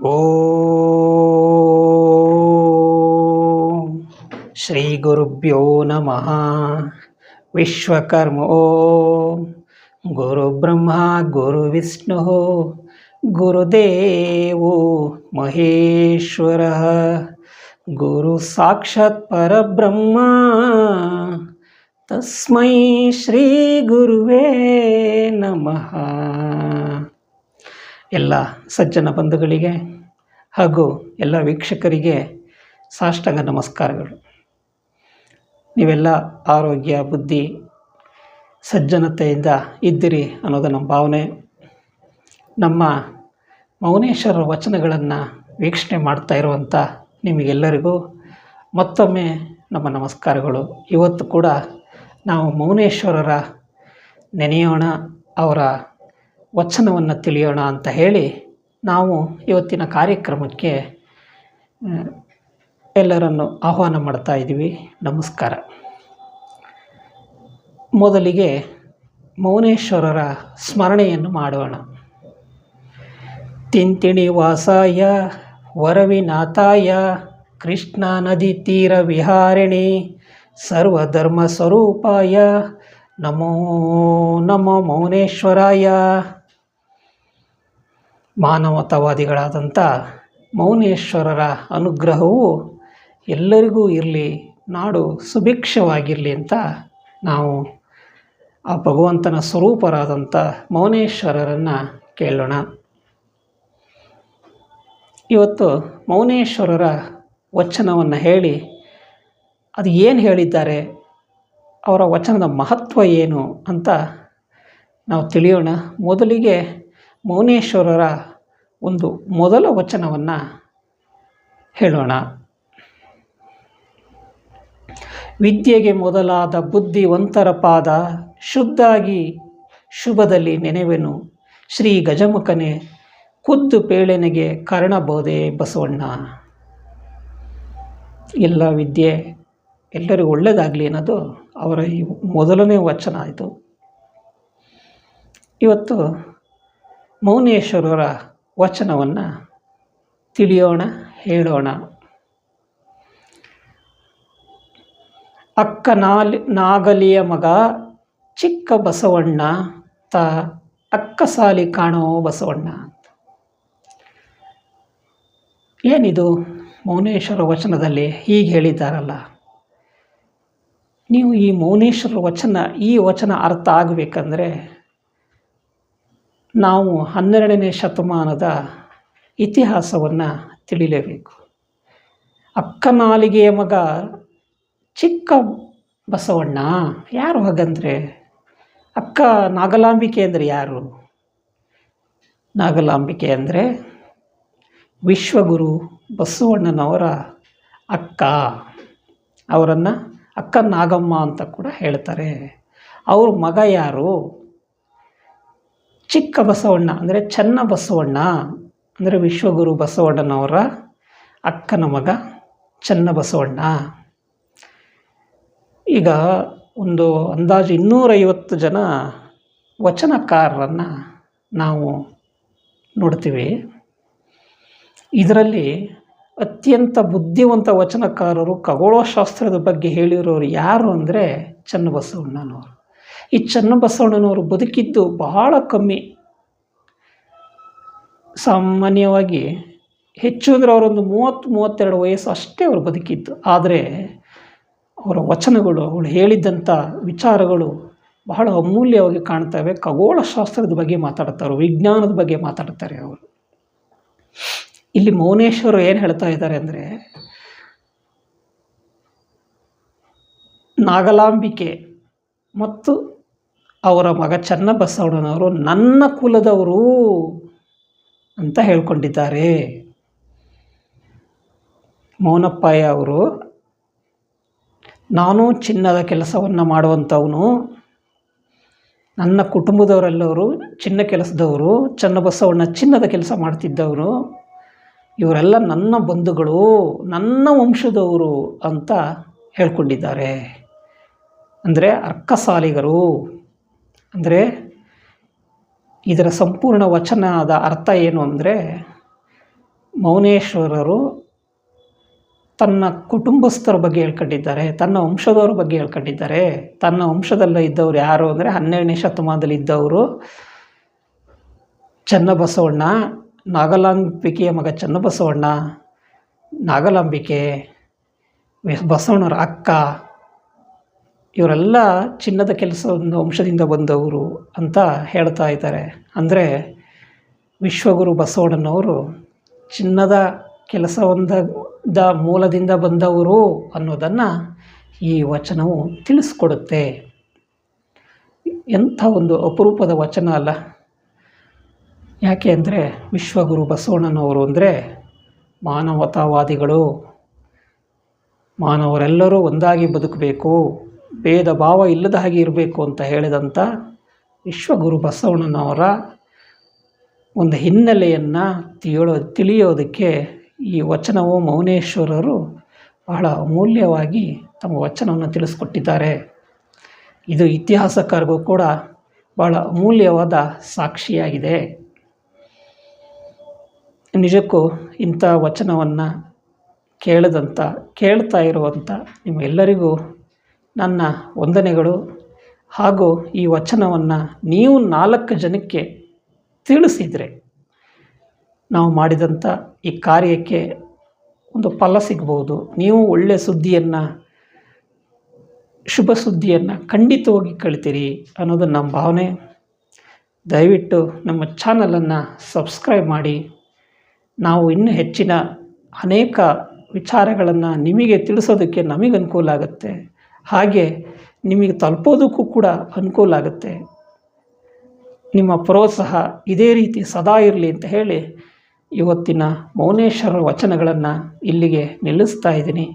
ಓಂ ಶ್ರೀ ಗುರುಭ್ಯೋ ನಮಃ. ವಿಶ್ವಕರ್ಮೋ ಗುರು ಬ್ರಹ್ಮ ಗುರು ವಿಷ್ಣು ಗುರುದೇವೋ ಮಹೇಶ್ವರ ಗುರು ಸಾಕ್ಷಾತ್ ಪರಬ್ರಹ್ಮ ತಸ್ಮೈ ಶ್ರೀ ಗುರುವೇ ನಮಃ. ಎಲ್ಲ ಸಜ್ಜನ ಬಂಧುಗಳಿಗೆ ಹಾಗೂ ಎಲ್ಲ ವೀಕ್ಷಕರಿಗೆ ಸಾಷ್ಟಾಂಗ ನಮಸ್ಕಾರಗಳು. ನೀವೆಲ್ಲ ಆರೋಗ್ಯ ಬುದ್ಧಿ ಸಜ್ಜನತೆಯಿಂದ ಇದ್ದೀರಿ ಅನ್ನೋದು ನಮ್ಮ ಭಾವನೆ. ನಮ್ಮ ಮೌನೇಶ್ವರರ ವಚನಗಳನ್ನು ವೀಕ್ಷಣೆ ಮಾಡ್ತಾ ಇರುವಂಥ ನಿಮಗೆಲ್ಲರಿಗೂ ಮತ್ತೊಮ್ಮೆ ನಮ್ಮ ನಮಸ್ಕಾರಗಳು. ಇವತ್ತು ಕೂಡ ನಾವು ಮೌನೇಶ್ವರರ ನೆನೆಯೋಣ, ಅವರ ವಚನವನ್ನು ತಿಳಿಯೋಣ ಅಂತ ಹೇಳಿ ನಾವು ಇವತ್ತಿನ ಕಾರ್ಯಕ್ರಮಕ್ಕೆ ಎಲ್ಲರನ್ನು ಆಹ್ವಾನ ಮಾಡ್ತಾ ಇದ್ದೀವಿ. ನಮಸ್ಕಾರ. ಮೊದಲಿಗೆ ಮೌನೇಶ್ವರರ ಸ್ಮರಣೆಯನ್ನು ಮಾಡೋಣ. ತಿಂತಿಣಿ ವಾಸಾಯ ವರವಿನಾಥಾಯ ಕೃಷ್ಣ ನದಿ ತೀರ ವಿಹಾರಿಣಿ ಸರ್ವಧರ್ಮ ಸ್ವರೂಪಾಯ ನಮೋ ನಮೋ ಮೌನೇಶ್ವರಾಯ. ಮಾನವತಾವಾದಿಗಳಾದಂಥ ಮೌನೇಶ್ವರರ ಅನುಗ್ರಹವು ಎಲ್ಲರಿಗೂ ಇರಲಿ, ನಾಡು ಸುಭಿಕ್ಷವಾಗಿರಲಿ ಅಂತ ನಾವು ಆ ಭಗವಂತನ ಸ್ವರೂಪರಾದಂಥ ಮೌನೇಶ್ವರರನ್ನು ಕೇಳೋಣ. ಇವತ್ತು ಮೌನೇಶ್ವರರ ವಚನವನ್ನು ಹೇಳಿ ಅದು ಏನು ಹೇಳಿದ್ದಾರೆ, ಅವರ ವಚನದ ಮಹತ್ವ ಏನು ಅಂತ ನಾವು ತಿಳಿಯೋಣ. ಮೊದಲಿಗೆ ಮೌನೇಶ್ವರರ ಒಂದು ಮೊದಲ ವಚನವನ್ನು ಹೇಳೋಣ. ವಿದ್ಯೆಗೆ ಮೊದಲಾದ ಬುದ್ಧಿವಂತರ ಪಾದ ಶುದ್ಧಾಗಿ ಶುಭದಲ್ಲಿ ನೆನೆವೆನು ಶ್ರೀ ಗಜಮುಖನೆ ಖುದ್ದು ಪೇಳೆನೆಗೆ ಕರ್ಣಬೋಧೆ ಬಸವಣ್ಣ. ಎಲ್ಲ ವಿದ್ಯೆ ಎಲ್ಲರಿಗೂ ಒಳ್ಳೆಯದಾಗಲಿ ಅನ್ನೋದು ಅವರ ಈ ಮೊದಲನೇ ವಚನ ಆಯಿತು. ಇವತ್ತು ಮೌನೇಶ್ವರರ ವಚನವನ್ನು ತಿಳಿಯೋಣ, ಹೇಳೋಣ. ನಾಗಲಿಯ ಮಗ ಚಿಕ್ಕ ಬಸವಣ್ಣ ತ ಅಕ್ಕಸಾಲಿ ಕಾಣೋ ಬಸವಣ್ಣ. ಏನಿದು ಮೌನೇಶ್ವರ ವಚನದಲ್ಲಿ ಹೀಗೆ ಹೇಳಿದ್ದಾರಲ್ಲ, ನೀವು ಈ ಮೌನೇಶ್ವರ ಈ ವಚನ ಅರ್ಥ ಆಗಬೇಕಂದ್ರೆ ನಾವು 12ನೇ ಶತಮಾನದ ಇತಿಹಾಸವನ್ನು ತಿಳಿಯಲೇಬೇಕು. ಅಕ್ಕನಾಲಿಗೆಯ ಮಗ ಚಿಕ್ಕ ಬಸವಣ್ಣ ಯಾರು ಹಾಗಂದರೆ, ಅಕ್ಕ ನಾಗಲಾಂಬಿಕೆ ಅಂದರೆ ಯಾರು? ನಾಗಲಾಂಬಿಕೆ ಅಂದರೆ ವಿಶ್ವಗುರು ಬಸವಣ್ಣನವರ ಅಕ್ಕ. ಅವರನ್ನು ಅಕ್ಕ ನಾಗಮ್ಮ ಅಂತ ಕೂಡ ಹೇಳ್ತಾರೆ. ಅವ್ರ ಮಗ ಯಾರು? ಚಿಕ್ಕ ಬಸವಣ್ಣ ಅಂದರೆ ಚೆನ್ನ ಬಸವಣ್ಣ, ಅಂದರೆ ವಿಶ್ವಗುರು ಬಸವಣ್ಣನವರ ಅಕ್ಕನ ಮಗ ಚೆನ್ನ ಬಸವಣ್ಣ. ಈಗ ಒಂದು ಅಂದಾಜು 250 ಜನ ವಚನಕಾರರನ್ನು ನಾವು ನೋಡ್ತೀವಿ. ಇದರಲ್ಲಿ ಅತ್ಯಂತ ಬುದ್ಧಿವಂತ ವಚನಕಾರರು ಖಗೋಳಶಾಸ್ತ್ರದ ಬಗ್ಗೆ ಹೇಳಿರೋರು ಯಾರು ಅಂದರೆ ಚನ್ನಬಸವಣ್ಣನವರು. ಈ ಚನ್ನಬಸವಣ್ಣನವರು ಬದುಕಿದ್ದು ಬಹಳ ಕಮ್ಮಿ. ಸಾಮಾನ್ಯವಾಗಿ ಹೆಚ್ಚು ಅಂದರೆ ಅವರೊಂದು 30-32 ವಯಸ್ಸು ಅಷ್ಟೇ ಅವರು ಬದುಕಿದ್ದು. ಆದರೆ ಅವರ ವಚನಗಳು, ಅವಳು ಹೇಳಿದ್ದಂಥ ವಿಚಾರಗಳು ಬಹಳ ಅಮೂಲ್ಯವಾಗಿ ಕಾಣ್ತವೆ. ಖಗೋಳಶಾಸ್ತ್ರದ ಬಗ್ಗೆ ಮಾತಾಡ್ತಾರೆ, ವಿಜ್ಞಾನದ ಬಗ್ಗೆ ಮಾತಾಡ್ತಾರೆ ಅವರು. ಇಲ್ಲಿ ಮೌನೇಶ್ವರ ಏನು ಹೇಳ್ತಾ ಇದ್ದಾರೆ ಅಂದರೆ, ನಾಗಲಾಂಬಿಕೆ ಮತ್ತು ಅವರ ಮಗ ಚನ್ನಬಸವಣ್ಣನವರು ನನ್ನ ಕುಲದವರು ಅಂತ ಹೇಳ್ಕೊಂಡಿದ್ದಾರೆ. ಮೌನಪ್ಪಯ್ಯ ಅವರು, ನಾನು ಚಿನ್ನದ ಕೆಲಸವನ್ನು ಮಾಡುವಂಥವನು, ನನ್ನ ಕುಟುಂಬದವರೆಲ್ಲವರು ಚಿನ್ನ ಕೆಲಸದವರು, ಚನ್ನಬಸವಣ್ಣ ಚಿನ್ನದ ಕೆಲಸ ಮಾಡ್ತಿದ್ದವರು, ಇವರೆಲ್ಲ ನನ್ನ ಬಂಧುಗಳು, ನನ್ನ ವಂಶದವರು ಅಂತ ಹೇಳ್ಕೊಂಡಿದ್ದಾರೆ. ಅಂದರೆ ಅಕ್ಕಸಾಲಿಗರು. ಅಂದರೆ ಇದರ ಸಂಪೂರ್ಣ ವಚನದ ಅರ್ಥ ಏನು ಅಂದರೆ, ಮೌನೇಶ್ವರರು ತನ್ನ ಕುಟುಂಬಸ್ಥರ ಬಗ್ಗೆ ಹೇಳ್ಕೊಂಡಿದ್ದಾರೆ, ತನ್ನ ವಂಶದವ್ರ ಬಗ್ಗೆ ಹೇಳ್ಕೊಂಡಿದ್ದಾರೆ. ತನ್ನ ವಂಶದಲ್ಲ ಇದ್ದವ್ರು ಯಾರು ಅಂದರೆ 12ನೇ ಶತಮಾನದಲ್ಲಿ ಇದ್ದವರು ಚನ್ನಬಸವಣ್ಣ, ನಾಗಲಾಂಬಿಕೆಯ ಮಗ ಚನ್ನಬಸವಣ್ಣ, ನಾಗಲಾಂಬಿಕೆ, ಬಸವಣ್ಣರ ಅಕ್ಕ, ಇವರೆಲ್ಲ ಚಿನ್ನದ ಕೆಲಸವನ್ನು ವಂಶದಿಂದ ಬಂದವರು ಅಂತ ಹೇಳ್ತಾ ಇದ್ದಾರೆ. ಅಂದರೆ ವಿಶ್ವಗುರು ಬಸವಣ್ಣನವರು ಚಿನ್ನದ ಕೆಲಸದ ಮೂಲದಿಂದ ಬಂದವರು ಅನ್ನೋದನ್ನು ಈ ವಚನವು ತಿಳಿಸ್ಕೊಡುತ್ತೆ. ಎಂಥ ಒಂದು ಅಪರೂಪದ ವಚನ ಅಲ್ಲ. ಯಾಕೆ ಅಂದರೆ ವಿಶ್ವಗುರು ಬಸವಣ್ಣನವರು ಅಂದರೆ ಮಾನವತಾವಾದಿಗಳು, ಮಾನವರೆಲ್ಲರೂ ಒಂದಾಗಿ ಬದುಕಬೇಕು, ಭೇದ ಭಾವ ಇಲ್ಲದ ಹಾಗೆ ಇರಬೇಕು ಅಂತ ಹೇಳಿದಂಥ ವಿಶ್ವಗುರು ಬಸವಣ್ಣನವರ ಒಂದು ಹಿನ್ನೆಲೆಯನ್ನು ತಿಳಿಯೋದಕ್ಕೆ ಈ ವಚನವು ಮೌನೇಶ್ವರರು ಬಹಳ ಅಮೂಲ್ಯವಾಗಿ ತಮ್ಮ ವಚನವನ್ನು ತಿಳಿಸ್ಕೊಟ್ಟಿದ್ದಾರೆ. ಇದು ಇತಿಹಾಸಕಾರರಿಗೂ ಕೂಡ ಬಹಳ ಅಮೂಲ್ಯವಾದ ಸಾಕ್ಷಿಯಾಗಿದೆ. ನಿಜಕ್ಕೂ ಇಂಥ ವಚನವನ್ನು ಕೇಳ್ತಾ ಇರುವಂಥ ನಿಮ್ಮೆಲ್ಲರಿಗೂ ನನ್ನ ವಂದನೆಗಳು. ಹಾಗೂ ಈ ವಚನವನ್ನು ನೀವು 4 ಜನಕ್ಕೆ ತಿಳಿಸಿದರೆ ನಾವು ಮಾಡಿದಂಥ ಈ ಕಾರ್ಯಕ್ಕೆ ಒಂದು ಫಲ ಸಿಗ್ಬೋದು. ನೀವು ಒಳ್ಳೆಯ ಸುದ್ದಿಯನ್ನು, ಶುಭ ಸುದ್ದಿಯನ್ನು ಖಂಡಿತವಾಗಿ ಕಳಿತೀರಿ ಅನ್ನೋದು ನಮ್ಮ ಭಾವನೆ. ದಯವಿಟ್ಟು ನಮ್ಮ ಚಾನಲನ್ನು ಸಬ್ಸ್ಕ್ರೈಬ್ ಮಾಡಿ. ನಾವು ಇನ್ನೂ ಹೆಚ್ಚಿನ ಅನೇಕ ವಿಚಾರಗಳನ್ನು ನಿಮಗೆ ತಿಳಿಸೋದಕ್ಕೆ ನಮಗೆ ಅನುಕೂಲ ಆಗುತ್ತೆ, ಹಾಗೆ ನಿಮಗೆ ತಲುಪೋದಕ್ಕೂ ಕೂಡ ಅನುಕೂಲ ಆಗುತ್ತೆ. ನಿಮ್ಮ ಪ್ರೋತ್ಸಾಹ ಇದೇ ರೀತಿ ಸದಾ ಇರಲಿ ಅಂತ ಹೇಳಿ ಇವತ್ತಿನ ಮೌನೇಶ್ವರ ವಚನಗಳನ್ನು ಇಲ್ಲಿಗೆ ನಿಲ್ಲಿಸ್ತಾ ಇದ್ದೀನಿ.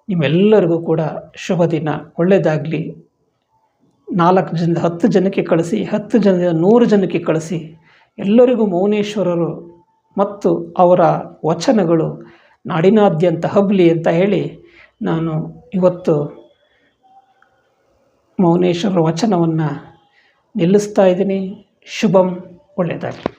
ನಿಮ್ಮೆಲ್ಲರಿಗೂ ಕೂಡ ಶುಭ ದಿನ, ಒಳ್ಳೆಯದಾಗಲಿ. 4 ಜನದಿಂದ 10 ಜನಕ್ಕೆ ಕಳಿಸಿ, 10 ಜನದಿಂದ 100 ಜನಕ್ಕೆ ಕಳಿಸಿ. ಎಲ್ಲರಿಗೂ ಮೌನೇಶ್ವರರು ಮತ್ತು ಅವರ ವಚನಗಳು ನಾಡಿನಾದ್ಯಂತ ಹಬ್ಬಲಿ ಅಂತ ಹೇಳಿ ನಾನು ಇವತ್ತು ಮೌನೇಶ್ವರ ವಚನವನ್ನು ನಿಲ್ಲಿಸ್ತಾ ಇದ್ದೀನಿ. ಶುಭಂ, ಒಳ್ಳೆಯದಾಗಲಿ.